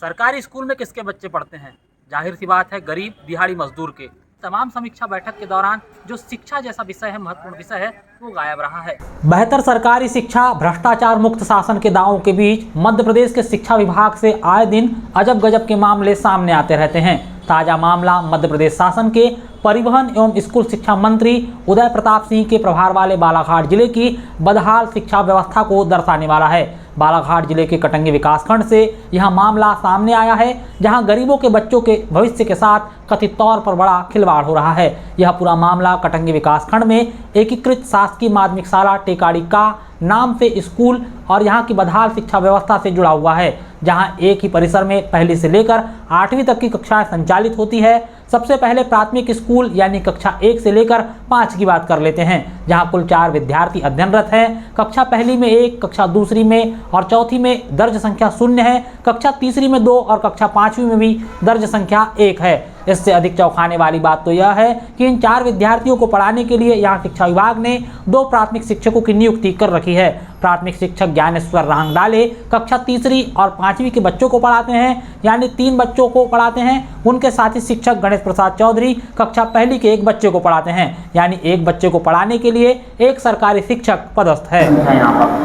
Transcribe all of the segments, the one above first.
सरकारी स्कूल में किसके बच्चे पढ़ते हैं? जाहिर सी बात है, गरीब दिहाड़ी मजदूर के। तमाम समीक्षा बैठक के दौरान जो शिक्षा जैसा विषय है, महत्वपूर्ण विषय है, वो गायब रहा है। बेहतर सरकारी शिक्षा, भ्रष्टाचार मुक्त शासन के दावों के बीच मध्य प्रदेश के शिक्षा विभाग से आए दिन अजब गजब के मामले सामने आते रहते हैं। ताजा मामला मध्य प्रदेश शासन के परिवहन एवं स्कूल शिक्षा मंत्री उदय प्रताप सिंह के प्रभार वाले बालाघाट जिले की बदहाल शिक्षा व्यवस्था को दर्शाने वाला है। बालाघाट जिले के कटंगी विकासखंड से यह मामला सामने आया है, जहां गरीबों के बच्चों के भविष्य के साथ कथित तौर पर बड़ा खिलवाड़ हो रहा है। यह पूरा मामला कटंगी विकासखंड में एकीकृत शासकीय माध्यमिक शाला टेकाड़ी का नाम से स्कूल और यहां की बदहाल शिक्षा व्यवस्था से जुड़ा हुआ है, जहां एक ही परिसर में पहली से लेकर 8वीं तक की कक्षाएं संचालित होती है। सबसे पहले प्राथमिक स्कूल यानी कक्षा 1 से लेकर 5 की बात कर लेते हैं, जहां कुल 4 विद्यार्थी अध्ययनरत हैं। कक्षा पहली में 1, कक्षा दूसरी में और चौथी में दर्ज संख्या 0 है, कक्षा तीसरी में 2 और कक्षा 5वीं में भी दर्ज संख्या 1 है। इससे अधिक चौंकाने वाली बात तो यह है कि इन 4 विद्यार्थियों को पढ़ाने के लिए यहाँ शिक्षा विभाग ने 2 प्राथमिक शिक्षकों की नियुक्ति कर रखी है। प्राथमिक शिक्षक ज्ञानेश्वर रांगडाले कक्षा तीसरी और 5वीं के बच्चों को पढ़ाते हैं, यानी 3 बच्चों को पढ़ाते हैं। उनके साथी शिक्षक गणेश प्रसाद चौधरी कक्षा पहली के 1 बच्चे को पढ़ाते हैं, यानी 1 बच्चे को पढ़ाने के लिए 1 सरकारी शिक्षक पदस्थ है।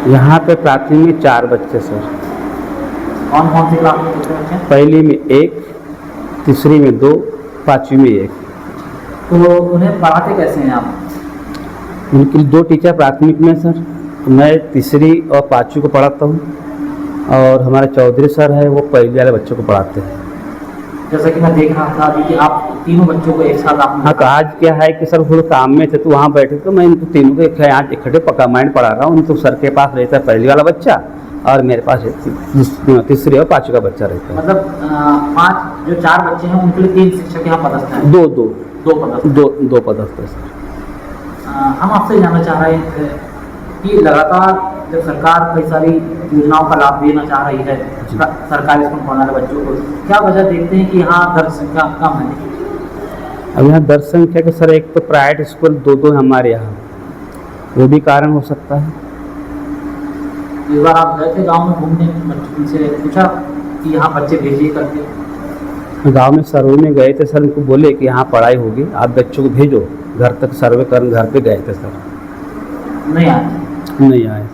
यहाँ पे प्राथमिक में 4 बच्चे सर। कौन कौन सी क्लास में बच्चे? पहली में 1, तीसरी में 2, 5वीं में 1। तो उन्हें पढ़ाते कैसे हैं आप? उनकी 2 टीचर प्राथमिक में सर, मैं तीसरी और 5वीं को पढ़ाता हूँ, और हमारे चौधरी सर है वो पहले वाले बच्चों को पढ़ाते हैं। जैसा कि मैं देख रहा था अभी कि आप तीनों बच्चों को एक साथ आप। हाँ, तो आज क्या है कि सर वो काम में थे तो वहाँ बैठे, तो मैं इनको तीनों को आज इकट्ठे कमांड पढ़ा रहा हूँ। तो सर के पास रहता है पहली वाला बच्चा और मेरे पास तीसरी और 5वीं का बच्चा रहता है। मतलब 5 जो 4 बच्चे हैं उनके लिए 3 शिक्षक यहाँ पदस्थ हैं? 2 पदस्थ है सर। हम आपसे जानना चाह रहे हैं कि लगातार जब सरकार कई सारी योजनाओं का लाभ देना चाह रही है सरकारी स्कूल पढ़ने वाले बच्चों को, क्या वजह देखते हैं कि यहाँ दर्ज संख्या कम है? अब यहाँ दर्ज संख्या के सर एक तो प्राइवेट स्कूल 2 हमारे यहाँ, वो भी कारण हो सकता है। इस बार आप गए थे गाँव में घूमने, बच्चों से पूछा कि यहाँ बच्चे भेजिए करके? गांव में सर्वे में गए थे सर, उनको बोले कि यहाँ पढ़ाई होगी, आप बच्चों को भेजो घर तक। सर्वे कर घर पे गए थे सर, नहीं आए।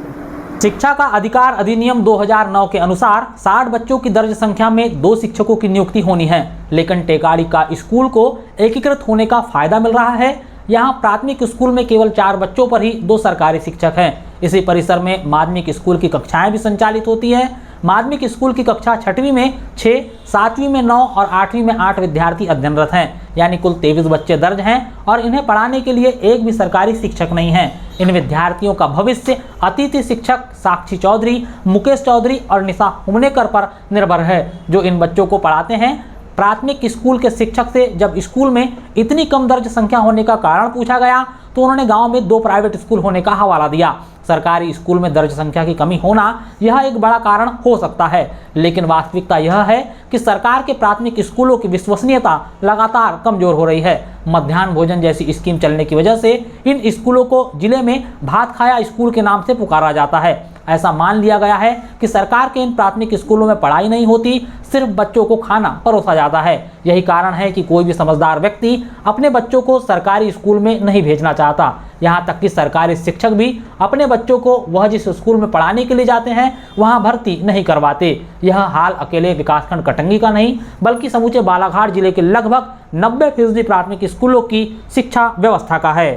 शिक्षा का अधिकार अधिनियम 2009 के अनुसार 60 बच्चों की दर्ज संख्या में 2 शिक्षकों की नियुक्ति होनी है, लेकिन टेकाड़ी का स्कूल को एकीकृत होने का फायदा मिल रहा है। यहाँ प्राथमिक स्कूल में केवल 4 बच्चों पर ही 2 सरकारी शिक्षक हैं। इसी परिसर में माध्यमिक स्कूल की कक्षाएं भी संचालित होती हैं। माध्यमिक स्कूल की कक्षा 6वीं में 6, 7वीं में 9 और 8वीं में 8 विद्यार्थी अध्ययनरत हैं, यानी कुल 23 बच्चे दर्ज हैं और इन्हें पढ़ाने के लिए एक भी सरकारी शिक्षक नहीं है। इन विद्यार्थियों का भविष्य अतिथि शिक्षक साक्षी चौधरी, मुकेश चौधरी और निशा हुमनेकर पर निर्भर है, जो इन बच्चों को पढ़ाते हैं। प्राथमिक स्कूल के शिक्षक से जब स्कूल में इतनी कम दर्ज संख्या होने का कारण पूछा गया तो उन्होंने गांव में 2 प्राइवेट स्कूल होने का हवाला दिया। सरकारी स्कूल में दर्ज संख्या की कमी होना यह एक बड़ा कारण हो सकता है, लेकिन वास्तविकता यह है कि सरकार के प्राथमिक स्कूलों की विश्वसनीयता लगातार कमजोर हो रही है। मध्याह्न भोजन जैसी स्कीम चलने की वजह से इन स्कूलों को जिले में भात खाया स्कूल के नाम से पुकारा जाता है। ऐसा मान लिया गया है कि सरकार के इन प्राथमिक स्कूलों में पढ़ाई नहीं होती, सिर्फ बच्चों को खाना परोसा जाता है। यही कारण है कि कोई भी समझदार व्यक्ति अपने बच्चों को सरकारी स्कूल में नहीं भेजना चाहता। यहाँ तक कि सरकारी शिक्षक भी अपने बच्चों को वह जिस स्कूल में पढ़ाने के लिए जाते हैं वहाँ भर्ती नहीं करवाते। यह हाल अकेले विकासखंड कटंगी का नहीं बल्कि समूचे बालाघाट जिले के लगभग 90% प्राथमिक स्कूलों की शिक्षा व्यवस्था का है।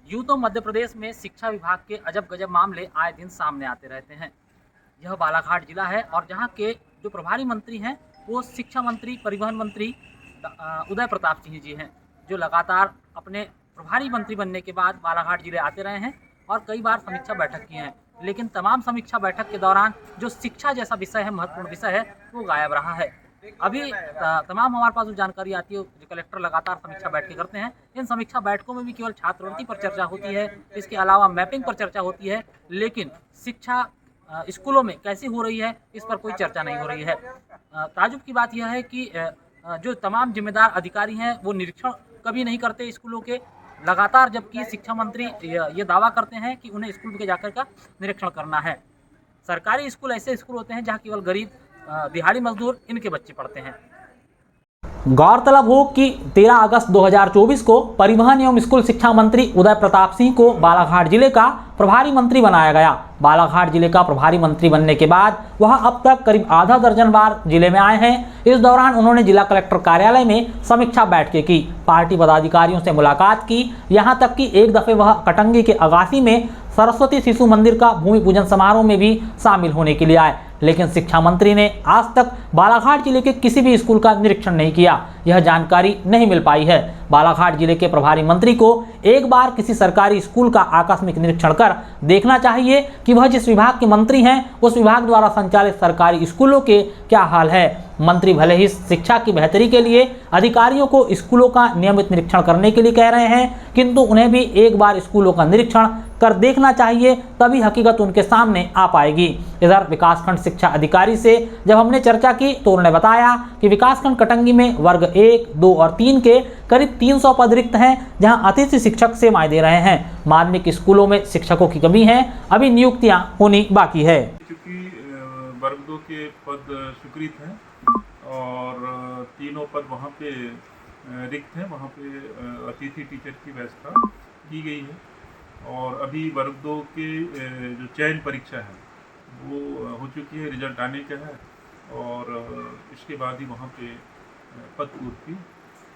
यूं तो मध्य प्रदेश में शिक्षा विभाग के अजब गजब मामले आए दिन सामने आते रहते हैं। यह बालाघाट जिला है और जहां के जो प्रभारी मंत्री हैं वो शिक्षा मंत्री, परिवहन मंत्री उदय प्रताप सिंह जी हैं, जो लगातार अपने प्रभारी मंत्री बनने के बाद बालाघाट जिले आते रहे हैं और कई बार समीक्षा बैठक की है। लेकिन तमाम समीक्षा बैठक के दौरान जो शिक्षा जैसा विषय है, महत्वपूर्ण विषय है, वो गायब रहा है। अभी तमाम हमारे पास जो जानकारी आती है, जो कलेक्टर लगातार समीक्षा बैठकें करते हैं, इन समीक्षा बैठकों में भी केवल छात्रवृत्ति पर चर्चा होती है, इसके अलावा मैपिंग पर चर्चा होती है, लेकिन शिक्षा स्कूलों में कैसी हो रही है इस पर कोई चर्चा नहीं हो रही है। ताजुब की बात यह है कि जो तमाम जिम्मेदार अधिकारी हैं वो निरीक्षण कभी नहीं करते स्कूलों के, लगातार, जबकि शिक्षा मंत्री ये दावा करते हैं कि उन्हें स्कूल के जाकर का निरीक्षण करना है। सरकारी स्कूल ऐसे स्कूल होते हैं जहाँ केवल गरीब दिहाड़ी मजदूर इनके बच्चे पढ़ते हैं। गौरतलब हो कि 13 अगस्त 2024 को परिवहन एवं स्कूल शिक्षा मंत्री उदय प्रताप सिंह को बालाघाट जिले का प्रभारी मंत्री बनाया गया। बालाघाट जिले का प्रभारी मंत्री बनने के बाद वह अब तक करीब आधा दर्जन बार जिले में आए हैं। इस दौरान उन्होंने जिला कलेक्टर कार्यालय में समीक्षा बैठकें की, पार्टी पदाधिकारियों से मुलाकात की, यहां तक कि एक दफे वह कटंगी के अगासी में सरस्वती शिशु मंदिर का भूमि पूजन समारोह में भी शामिल होने के लिए आए। लेकिन शिक्षा मंत्री ने आज तक बालाघाट जिले के किसी भी स्कूल का निरीक्षण नहीं किया, यह जानकारी नहीं मिल पाई है। बालाघाट जिले के प्रभारी मंत्री को एक बार किसी सरकारी स्कूल का आकस्मिक निरीक्षण कर देखना चाहिए कि वह जिस विभाग के मंत्री हैं उस विभाग द्वारा संचालित सरकारी स्कूलों के क्या हाल है। मंत्री भले ही शिक्षा की बेहतरी के लिए अधिकारियों को स्कूलों का नियमित निरीक्षण करने के लिए कह रहे हैं, किंतु उन्हें भी एक बार स्कूलों का निरीक्षण कर देखना चाहिए, तभी हकीकत उनके सामने आ पाएगी। इधर विकासखंड शिक्षा अधिकारी से जब हमने चर्चा की तो उन्होंने बताया कि विकासखंड कटंगी में वर्ग 1, 2 और 3 के करीब 300 पद रिक्त हैं, जहां अतिथि शिक्षक सेवाएं दे रहे हैं। माध्यमिक स्कूलों में शिक्षकों की कमी है, अभी नियुक्तियां होनी बाकी है। क्योंकि वर्ग 2 के पद स्वीकृत हैं और तीनों पद वहाँ पे रिक्त हैं, वहाँ पे अतिथि टीचर की व्यवस्था की गई है। और अभी वर्ग 2 के जो चयन परीक्षा है वो हो चुकी है, रिजल्ट आने का है और इसके बाद ही वहाँ पे पद पूर्ति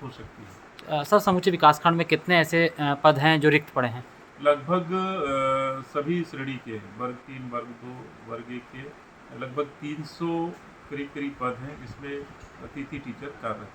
हो सकती है। सर, समूचे विकासखंड में कितने ऐसे पद हैं जो रिक्त पड़े हैं? लगभग सभी श्रेणी के वर्ग 3, वर्ग 2, वर्ग 1 के लगभग 300 करीब पद हैं, जिसमें अतिथि टीचर कार्य